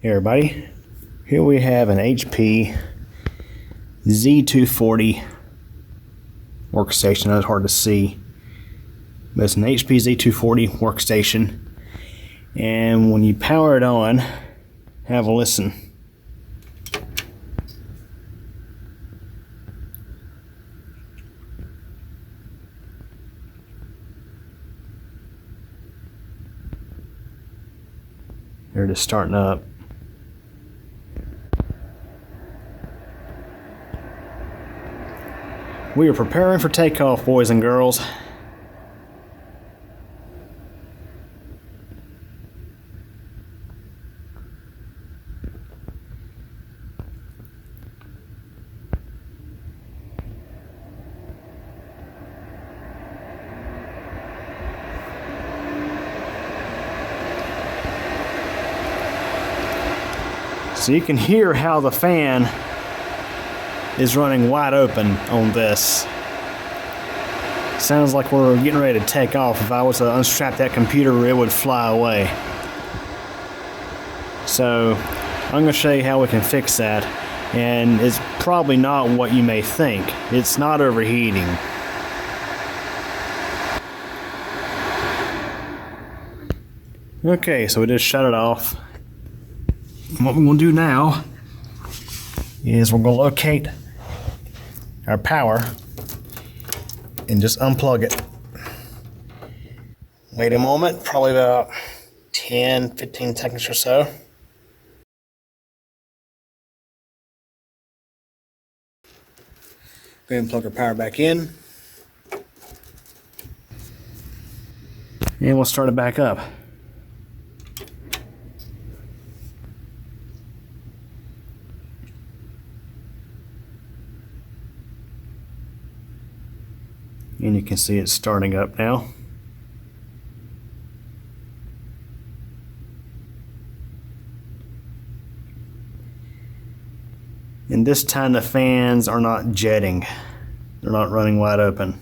Hey everybody, here we have an HP Z240 workstation. That's hard to see, but it's an HP Z240 workstation, and when you power it on, have a listen. They're just starting up. We are preparing for takeoff, boys and girls. So you can hear how the fan is running wide open on this. Sounds like we're getting ready to take off. If I was to unstrap that computer, it would fly away. So I'm going to show you how we can fix that, and it's probably not what you may think. It's not overheating. Okay, so we just shut it off. What we're going to do now is we're going to locate our power and just unplug it. Wait a moment, probably about 10-15 seconds or so. Go ahead and plug our power back in, and we'll start it back up. And you can see it's starting up now. And this time the fans are not jetting. They're not running wide open.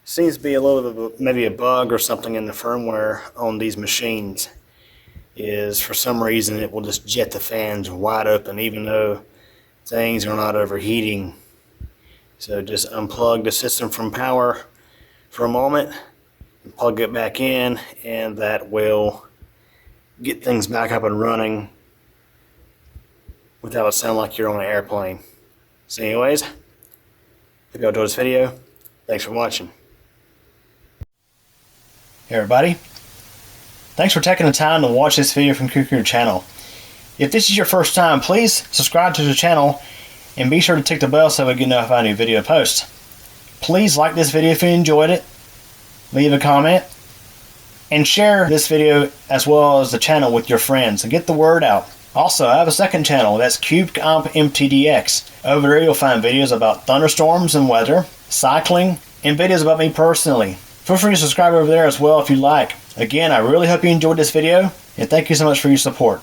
Seems to be a little bit of maybe a bug or something in the firmware on these machines. Is for some reason it will just jet the fans wide open even though things are not overheating. So just unplug the system from power for a moment and plug it back in, and that will get things back up and running without it sounding like you're on an airplane. So anyways, hope you enjoyed this video. Thanks for watching. Hey everybody, thanks for taking the time to watch this video from your channel. If this is your first time, please subscribe to the channel and be sure to tick the bell so we get notified of new video posts. Please like this video if you enjoyed it, leave a comment, and share this video as well as the channel with your friends and get the word out. Also, I have a second channel, that's CubeComp Over there you'll find videos about thunderstorms and weather, cycling, and videos about me personally. Feel free to subscribe over there as well if you like. Again, I really hope you enjoyed this video, and thank you so much for your support.